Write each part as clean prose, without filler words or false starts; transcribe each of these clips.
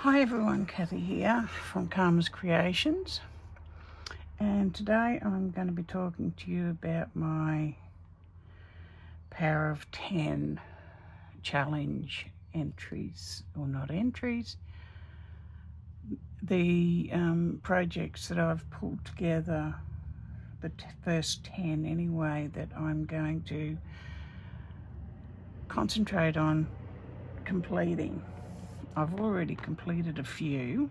Hi everyone, Kathy here from Karma's Creations, and today I'm going to be talking to you about my Power of 10 challenge entries, or not entries, the projects that I've pulled together, the first 10 anyway, that I'm going to concentrate on completing. I've already completed a few.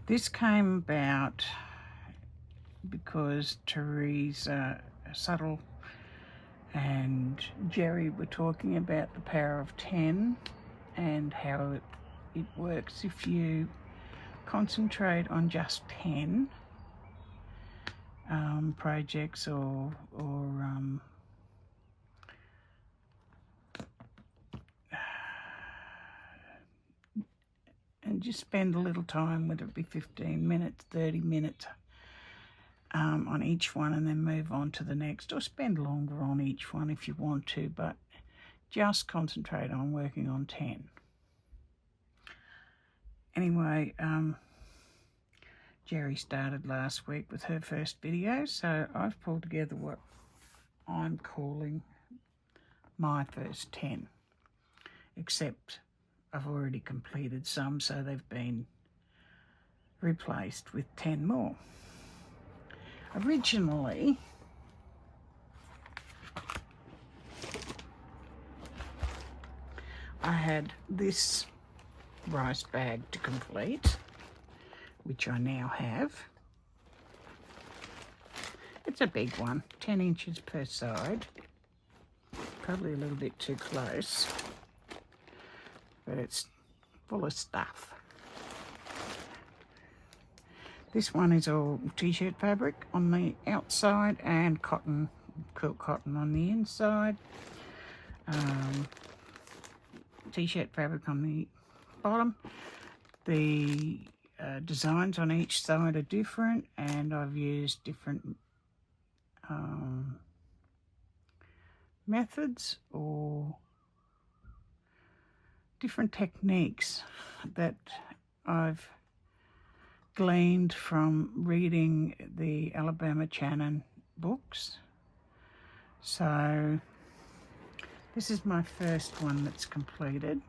This came about because Teresa, Suttle and Jerry were talking about the power of 10 and how it works if you concentrate on just 10 projects or and just spend a little time, whether it be 15 minutes, 30 minutes on each one, and then move on to the next, or spend longer on each one if you want to, but just concentrate on working on 10. Anyway, Jerry started last week with her first video, so I've pulled together what I'm calling my first 10, except I've already completed some, so they've been replaced with 10 more. Originally, I had this rice bag to complete, which I now have. It's a big one, 10 inches per side, probably a little bit too close, but it's full of stuff. This one is all t-shirt fabric on the outside and cotton, quilt cotton on the inside. T-shirt fabric on the bottom. The designs on each side are different, and I've used different methods or different techniques that I've gleaned from reading the Alabama Channon books. So this is my first one that's completed.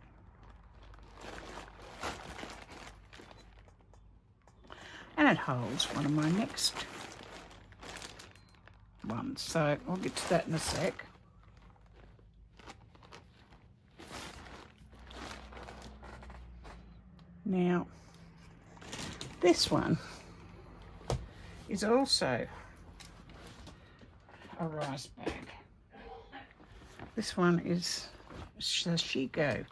And it holds one of my next ones. So I'll get to that in a sec. Now, this one is also a rice bag. This one is Sashiko,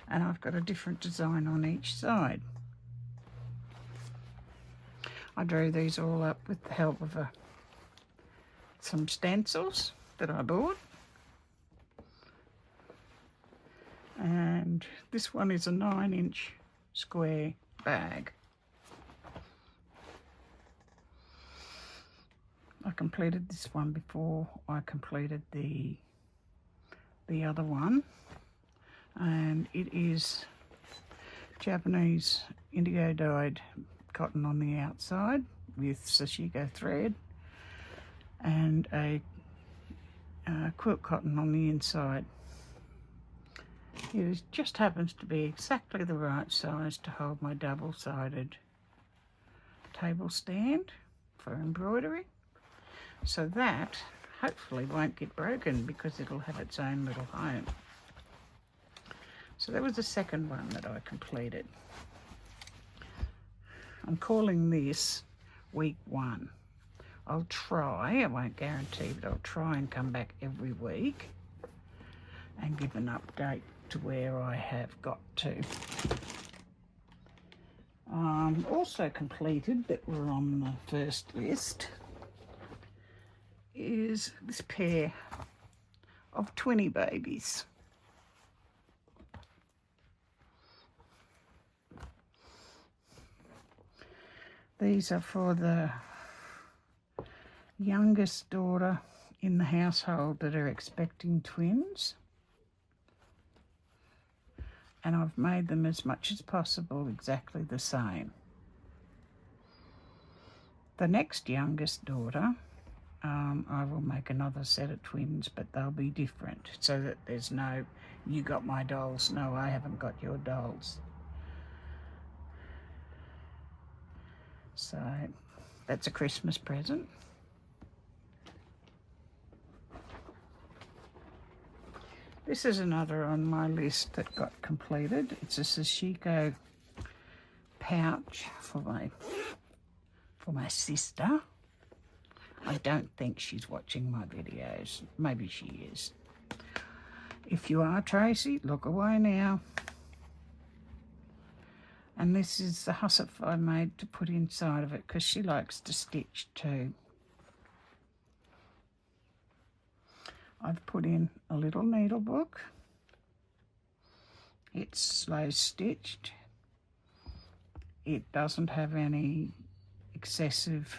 and I've got a different design on each side. I drew these all up with the help of some stencils that I bought. And this one is a 9-inch square bag. I completed this one before I completed the other one, and it is Japanese indigo dyed cotton on the outside with Sashiko thread, and a quilt cotton on the inside. It just happens to be exactly the right size to hold my double-sided table stand for embroidery, so that hopefully won't get broken because it'll have its own little home. So that was the second one that I completed. I'm calling this week 1. I'll try, I won't guarantee, but I'll try and come back every week and give an update to where I have got to. Also completed, that were on the first list, is this pair of 20 babies. These are for the youngest daughter in the household that are expecting twins. and I've made them as much as possible exactly the same. The next youngest daughter, I will make another set of twins, but they'll be different, so that there's no, you got my dolls, no, I haven't got your dolls. So that's a Christmas present. This is another on my list that got completed. It's a Sashiko pouch for my sister. I don't think she's watching my videos. Maybe she is. If you are, Tracy, look away now. And this is the hussif I made to put inside of it because she likes to stitch too. I've put in a little needle book. It's slow stitched. It doesn't have any excessive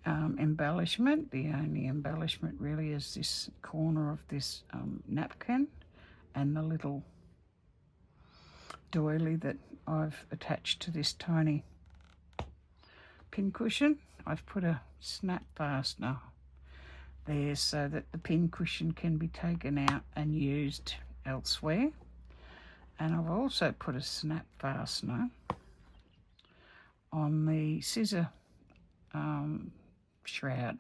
embellishment. The only embellishment really is this corner of this napkin and the little doily that I've attached to this tiny pincushion. I've put a snap fastener there so that the pincushion can be taken out and used elsewhere. And I've also put a snap fastener on the scissor shroud,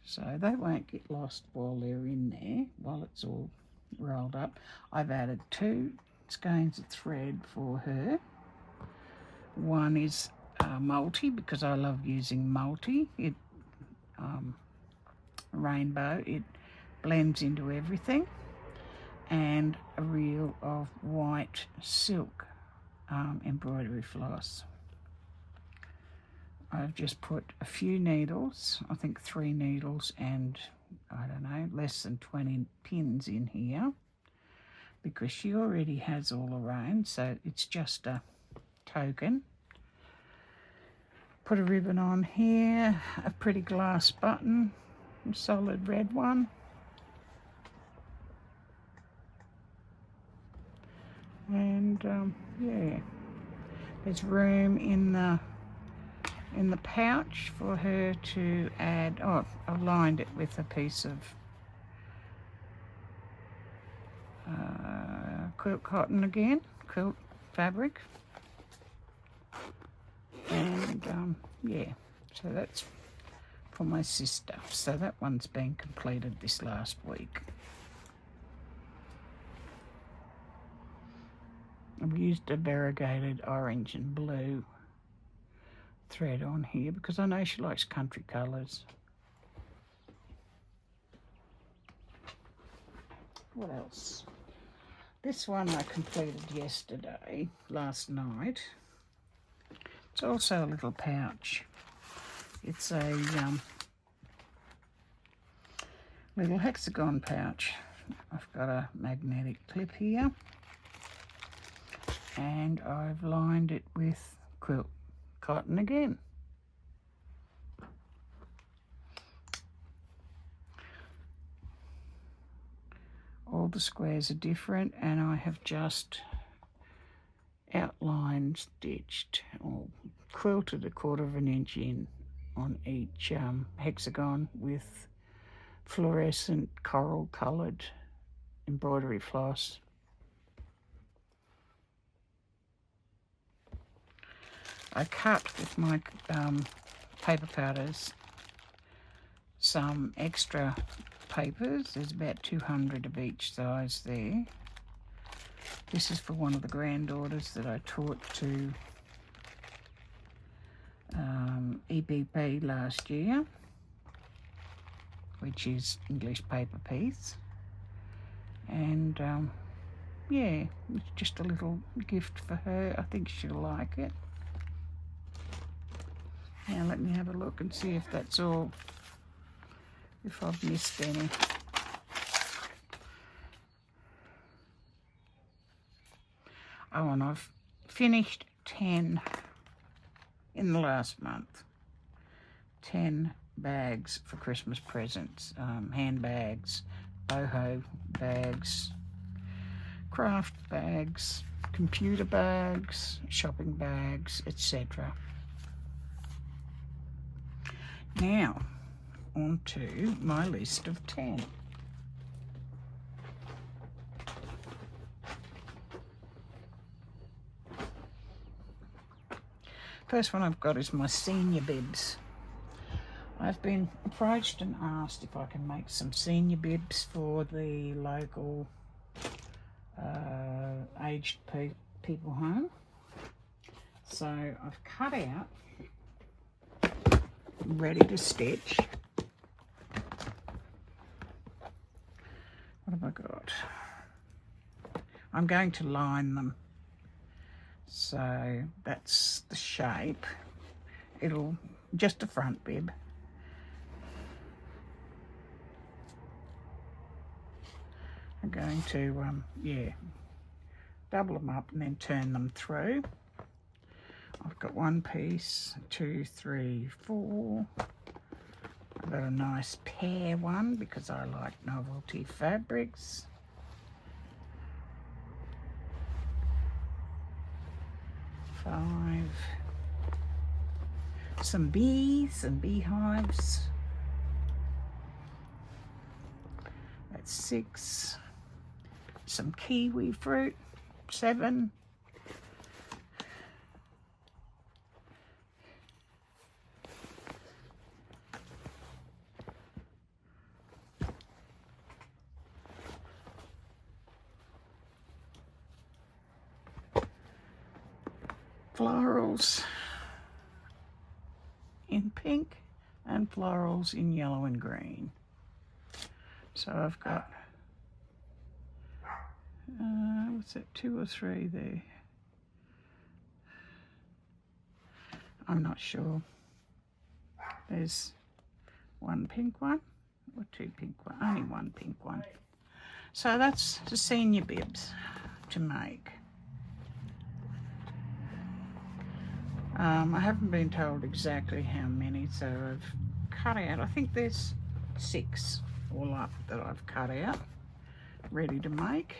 so they won't get lost while they're in there, while it's all rolled up. I've added 2 skeins of thread for her. One is multi, because I love using multi. It rainbow, it blends into everything, and a reel of white silk embroidery floss. I've just put a few needles, I think 3 needles and, I don't know, less than 20 pins in here, because she already has all her own, so it's just a token. Put a ribbon on here, a pretty glass button, a solid red one. And yeah, there's room in the pouch for her to add, oh, I've lined it with a piece of quilt cotton again, quilt fabric. And yeah, so that's for my sister. So that one's been completed this last week. I've used a variegated orange and blue thread on here because I know she likes country colours. What else? This one I completed yesterday, last night. It's also a little pouch. It's a little hexagon pouch. I've got a magnetic clip here, and I've lined it with quilt cotton again. All the squares are different, and I have just outline stitched or quilted 1/4 inch in on each hexagon with fluorescent coral coloured embroidery floss. I cut with my paper cutters some extra papers. There's about 200 of each size there. This is for one of the granddaughters that I taught to EPP last year, which is English paper piece. And yeah, it's just a little gift for her. I think she'll like it. Now let me have a look and see if that's all, if I've missed any. Oh, and I've finished 10 in the last month. 10 bags for Christmas presents, handbags, boho bags, craft bags, computer bags, shopping bags, etc. Now, on to my list of 10. First one I've got is my senior bibs. I've been approached and asked if I can make some senior bibs for the local aged people home. So I've cut out, ready to stitch. What have I got? I'm going to line them. So that's the shape. It'll just a front bib. I'm going to double them up and then turn them through. I've got one piece, 2, 3, 4. I've got a nice pear one because I like novelty fabrics. 5. Some bees and beehives. That's 6. Some kiwi fruit. 7. Florals in pink and florals in yellow and green. So I've got, what's that, 2 or 3 there? I'm not sure. There's 1 pink one or 2 pink one, only 1 pink one. So that's the senior bibs to make. I haven't been told exactly how many, so I've cut out, I think there's 6 all up that I've cut out, ready to make.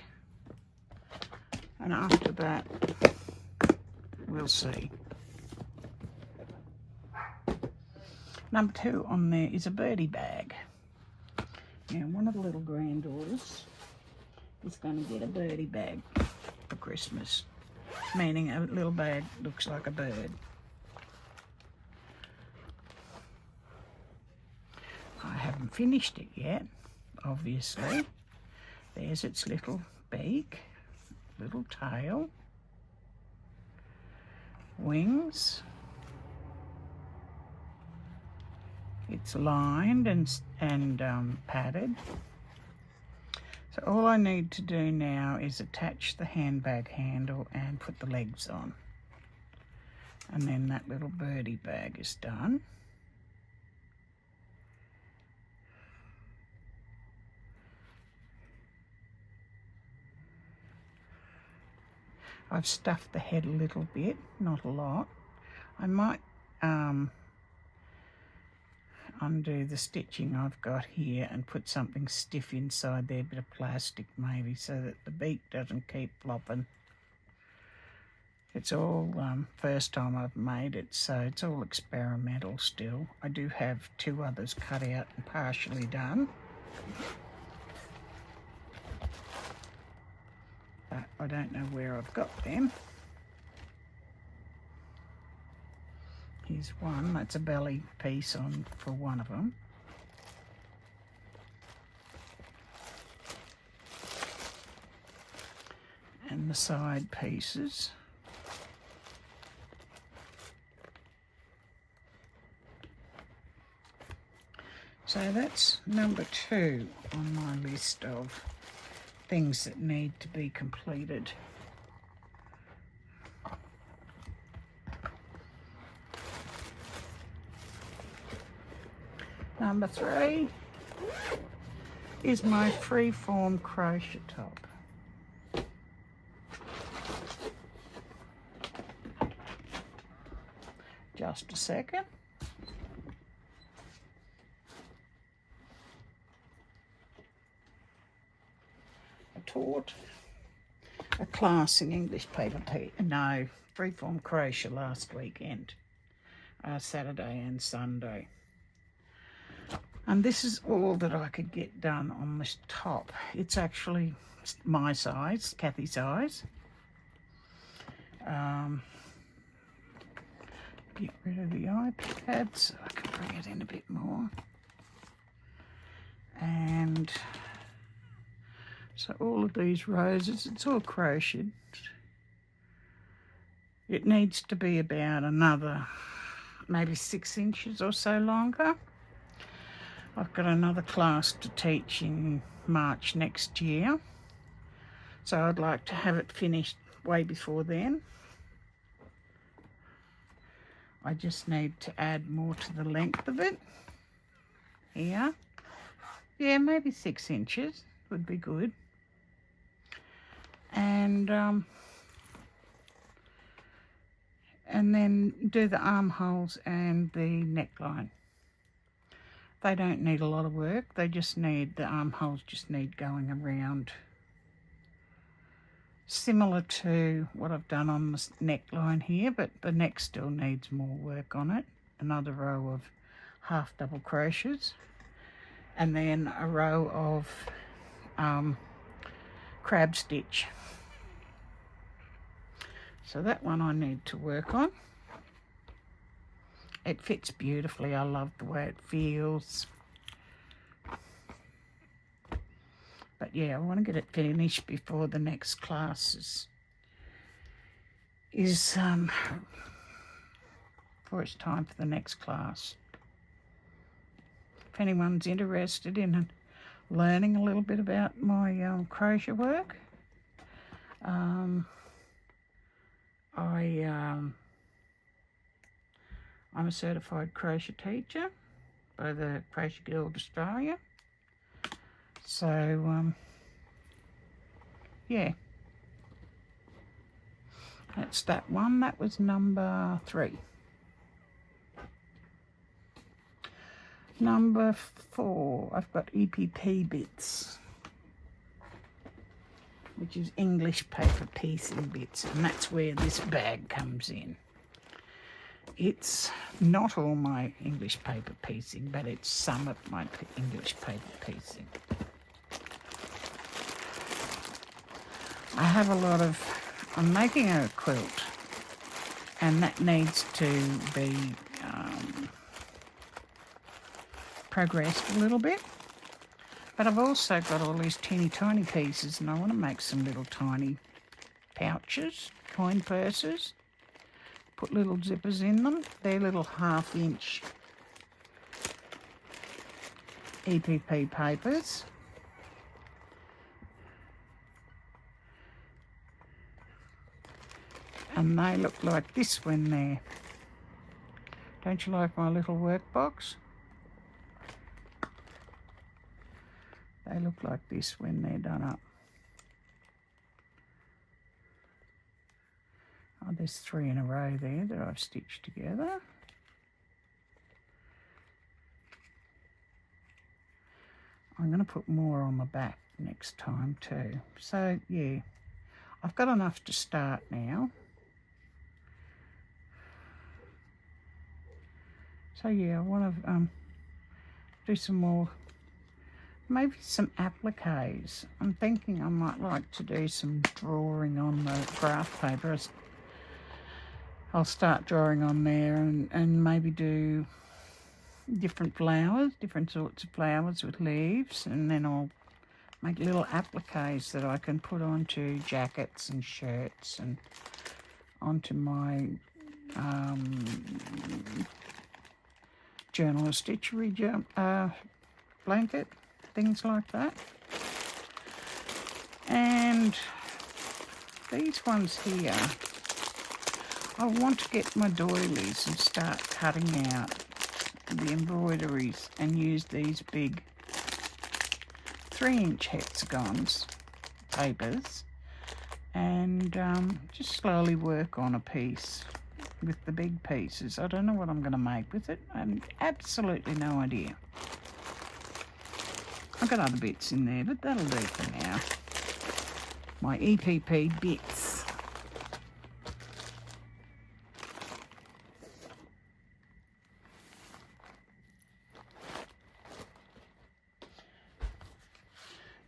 And after that, we'll see. Number 2 on there is a birdie bag. Now, one of the little granddaughters is going to get a birdie bag for Christmas, meaning a little bag looks like a bird. I haven't finished it yet, obviously. There's its little beak, little tail, wings. It's lined and padded. So all I need to do now is attach the handbag handle and put the legs on. And then that little birdie bag is done. I've stuffed the head a little bit, not a lot. I might undo the stitching I've got here and put something stiff inside there, a bit of plastic maybe, so that the beak doesn't keep flopping. It's all first time I've made it, so it's all experimental still. I do have 2 others cut out and partially done. But I don't know where I've got them. Here's one, that's a belly piece on for one of them. And the side pieces. So that's number 2 on my list of things that need to be completed. Number 3 is my freeform crochet top. Just a second. A taut a class in English paper, no, freeform crochet last weekend, Saturday and Sunday. And this is all that I could get done on this top. It's actually my size, Kathy's size. Get rid of the iPad so I can bring it in a bit more. And so all of these roses, it's all crocheted. It needs to be about another maybe 6 inches or so longer. I've got another class to teach in March next year, so I'd like to have it finished way before then. I just need to add more to the length of it here. Yeah, maybe 6 inches would be good. And then do the armholes and the neckline. They don't need a lot of work. They just need, the armholes just need going around. Similar to what I've done on the neckline here, but the neck still needs more work on it. Another row of half double crochets. And then a row of crab stitch. So that one I need to work on. It fits beautifully. I love the way it feels. But yeah, I want to get it finished before the next class before it's time for the next class. If anyone's interested in learning a little bit about my crochet work, I'm a certified crochet teacher by the Crochet Guild Australia. So, yeah. That's that one. That was number 3. Number 4, I've got EPP bits, which is English paper piecing bits, and that's where this bag comes in. It's not all my English paper piecing, but it's some of my English paper piecing. I have a lot of, I'm making a quilt, and that needs to be progressed a little bit. But I've also got all these teeny tiny pieces, and I want to make some little tiny pouches, coin purses. Put little zippers in them. They're little 1/2 inch EPP papers. And they look like this when they're... Don't you like my little workbox? They look like this when they're done up. Oh, there's 3 in a row there that I've stitched together. I'm going to put more on the back next time too. So yeah, I've got enough to start now. So yeah, I want to do some more, maybe some appliques. I'm thinking I might like to do some drawing on the graph paper. I'll start drawing on there and maybe do different flowers, different sorts of flowers with leaves, and then I'll make little appliques that I can put onto jackets and shirts and onto my journal of stitchery blanket, things like that. And these ones here, I want to get my doilies and start cutting out the embroideries and use these big 3-inch hexagons papers and just slowly work on a piece with the big pieces. I don't know what I'm going to make with it. I have absolutely no idea. I've got other bits in there, but that'll do for now. my EPP bits.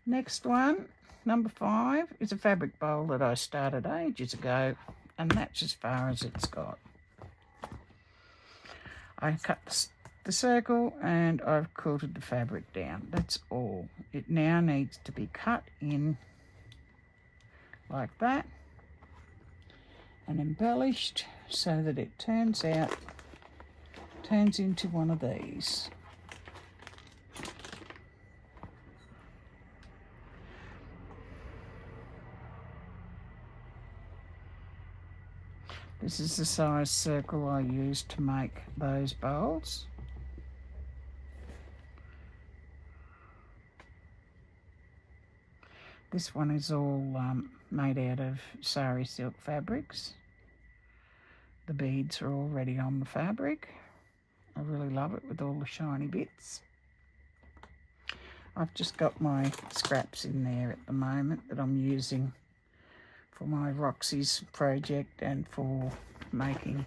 Next one, number 5, is a fabric bowl that I started ages ago, and that's as far as it's got. I cut the circle and I've quilted the fabric down. That's all. It now needs to be cut in like that and embellished so that it turns into one of these. This is the size circle I used to make those bowls. This one is all made out of sari silk fabrics. The beads are already on the fabric. I really love it with all the shiny bits. I've just got my scraps in there at the moment that I'm using for my Roxy's project and for making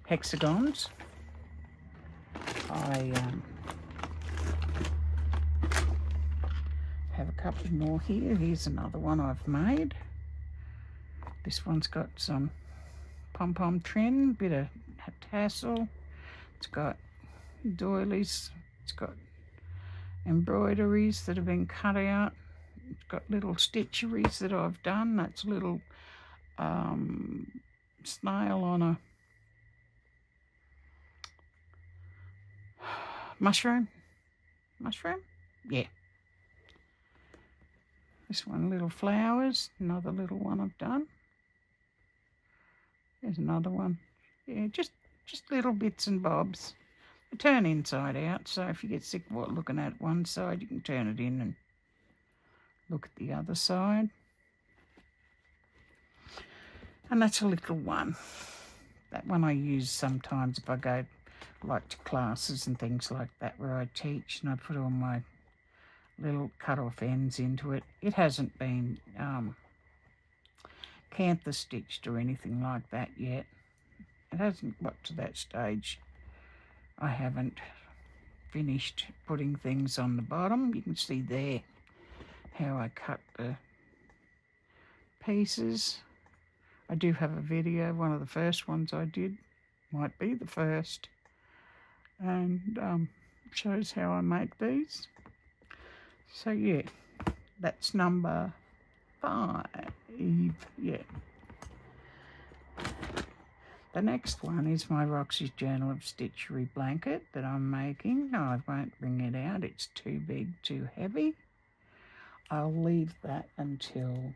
hexagons. I have a couple more here. Here's another one I've made. This one's got some pom-pom trim, bit of tassel. It's got doilies. It's got embroideries that have been cut out. It's got little stitcheries that I've done. That's a little snail on a mushroom. Yeah. This one, little flowers. Another little one I've done. There's another one. Yeah, just little bits and bobs. They turn inside out, so if you get sick of looking at one side, you can turn it in and look at the other side. And that's a little one. That one I use sometimes if I go like to classes and things like that where I teach, and I put all my little cut off ends into it. It hasn't been cantha stitched or anything like that yet. It hasn't got to that stage. I haven't finished putting things on the bottom. You can see there how I cut the pieces. I do have a video, one of the first ones I did, might be the first, and shows how I make these. So yeah, that's number 5, yeah. The next one is my Roxy's Journal of Stitchery blanket that I'm making. I won't bring it out, it's too big, too heavy. I'll leave that until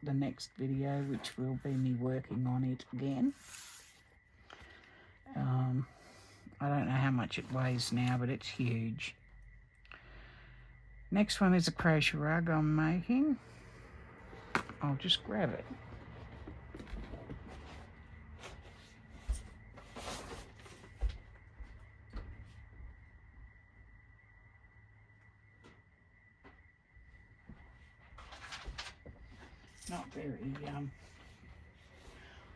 the next video, which will be me working on it again. I don't know how much it weighs now, but it's huge. Next one is a crochet rug I'm making. I'll just grab it. Not very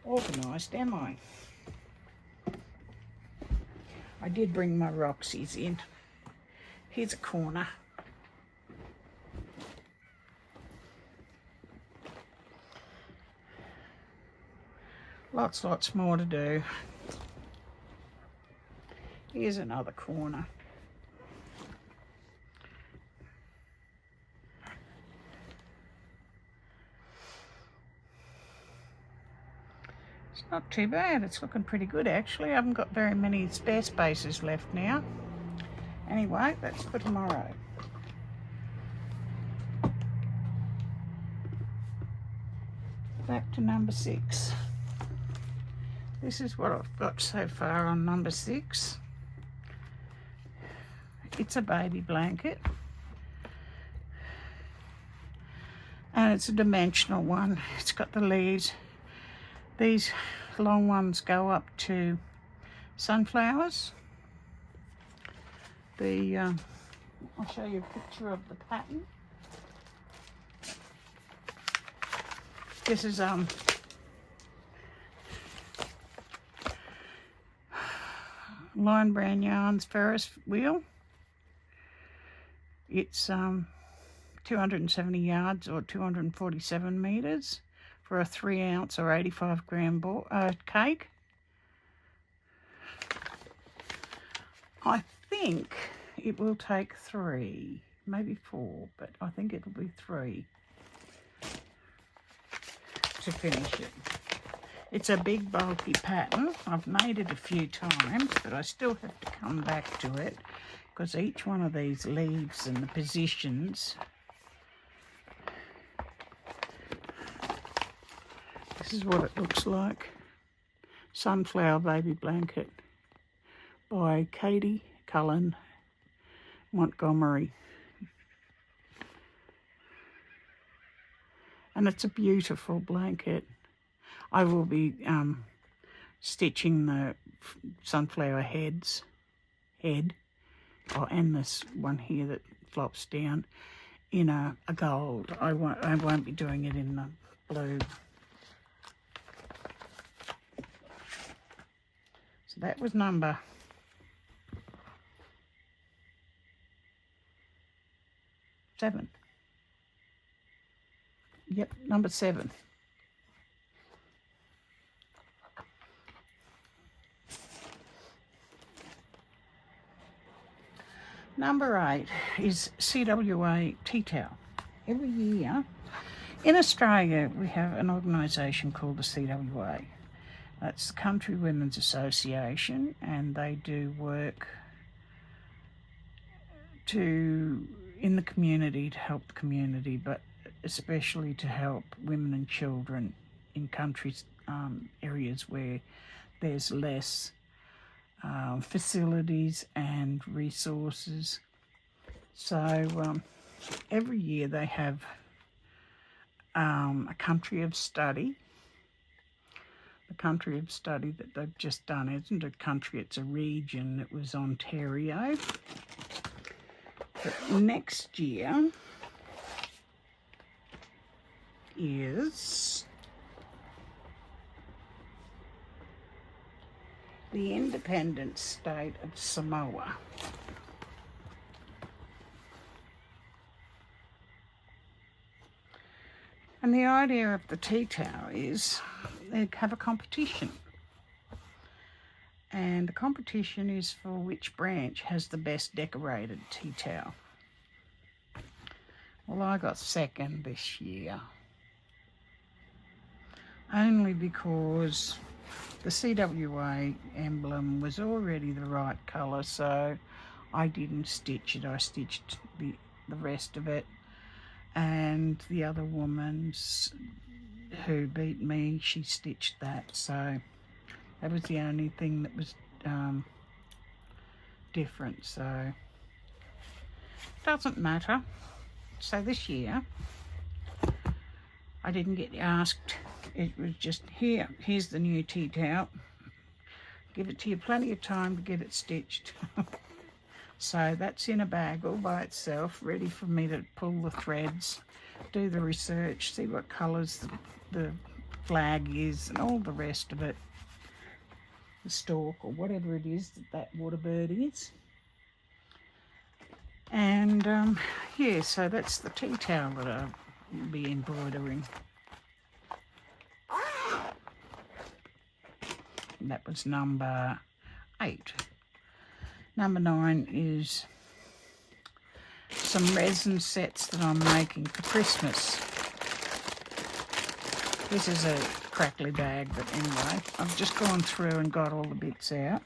organised, am I? I did bring my Roxy's in. Here's a corner. Lots more to do. Here's another corner. It's not too bad. It's looking pretty good actually. I haven't got very many spare spaces left now. Anyway, that's for tomorrow. Back to number 6. This is what I've got so far on number 6. It's a baby blanket. And it's a dimensional one. It's got the leaves. These long ones go up to sunflowers. I'll show you a picture of the pattern. This is Lion Brand Yarns Ferris wheel. It's 270 yards or 247 metres for a 3 ounce or 85 gram cake. I think it will take 3, maybe 4, but I think it'll be 3 to finish it. It's a big bulky pattern. I've made it a few times, but I still have to come back to it because each one of these leaves and the positions. This is what it looks like. Sunflower Baby Blanket by Katie Cullen Montgomery. And it's a beautiful blanket. I will be stitching the sunflower head, and this one here that flops down in a gold. I won't be doing it in the blue. So that was number 7. Yep, number 7. Number 8 is CWA tea towel. Every year in Australia we have an organisation called the CWA. That's the Country Women's Association, and they do work in the community to help the community, but especially to help women and children in countries, areas where there's less facilities and resources. So every year they have a country of study. The country of study that they've just done isn't a country, it's a region. It was Ontario. But next year is the independent state of Samoa. And the idea of the tea towel is they have a competition. And the competition is for which branch has the best decorated tea towel. Well, I got second this year. Only because the CWA emblem was already the right colour, so I didn't stitch it. I stitched the rest of it. And the other woman's who beat me, she stitched that. So that was the only thing that was different. So it doesn't matter. So this year I didn't get asked. It was just, here's the new tea towel. Give it to you plenty of time to get it stitched. So that's in a bag all by itself, ready for me to pull the threads, do the research, see what colours the flag is and all the rest of it. The stalk or whatever it is that water bird is. And yeah, so that's the tea towel that I'll be embroidering. And that was number 8. Number 9 is some resin sets that I'm making for Christmas. This is a crackly bag, but anyway, I've just gone through and got all the bits out.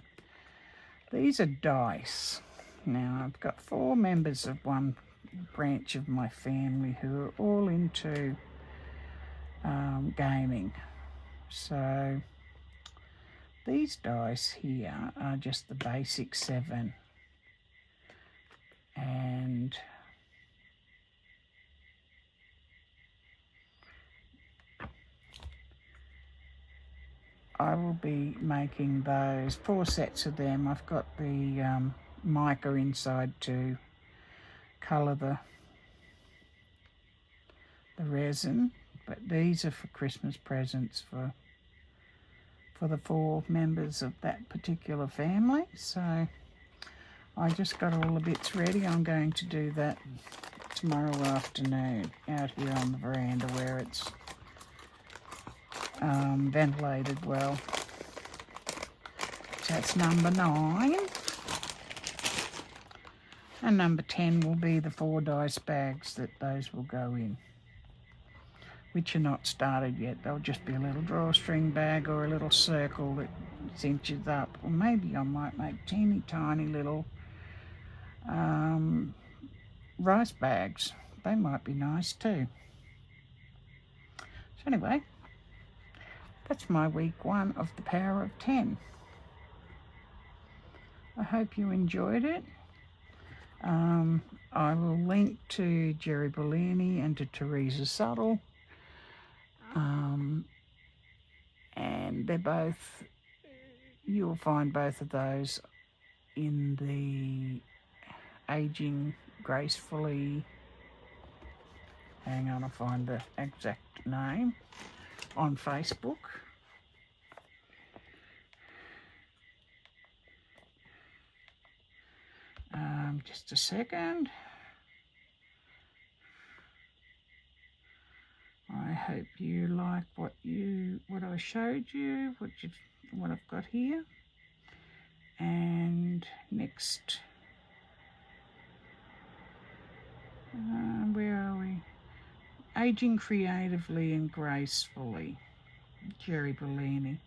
These are dice. Now, I've got 4 members of one branch of my family who are all into gaming. So these dice here are just the basic 7. And I will be making those 4 sets of them. I've got the mica inside to colour the resin But these are for Christmas presents for the 4 members of that particular family. So I just got all the bits ready. I'm going to do that tomorrow afternoon out here on the veranda where it's ventilated well. So that's number 9. And number 10 will be the 4 dice bags that those will go in, which are not started yet. They'll just be a little drawstring bag or a little circle that cinches up. Or maybe I might make teeny tiny little rice bags. They might be nice too. So anyway, that's my week 1 of the Power of 10. I hope you enjoyed it. I will link to Jerry Bellini and to Teresa Suttle. And they're both, you'll find both of those in the Aging Gracefully, hang on, I'll find the exact name, on Facebook. Just a second. I hope you like what I showed you, what I've got here. And next, where are we? Aging Creatively and Gracefully, Jerry Bellini.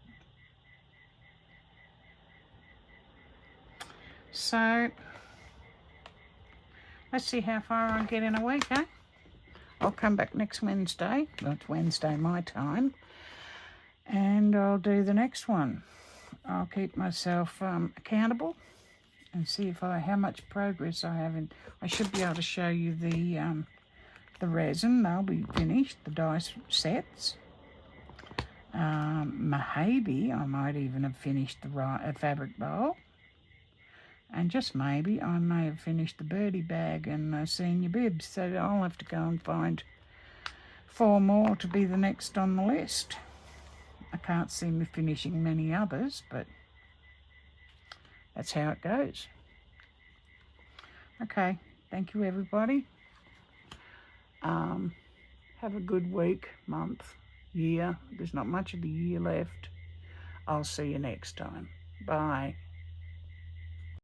So let's see how far I get in a week, eh? I'll come back next Wednesday. Well, it's Wednesday my time. And I'll do the next one. I'll keep myself accountable and see if how much progress I have in. I should be able to show you the resin. They'll be finished, the dice sets. Maybe I might even have finished the fabric bowl. And just maybe I may have finished the birdie bag and senior bibs. So I'll have to go and find 4 more to be the next on the list. I can't see me finishing many others, but that's how it goes. Okay, thank you everybody. Have a good week, month, year. There's not much of the year left. I'll see you next time. Bye.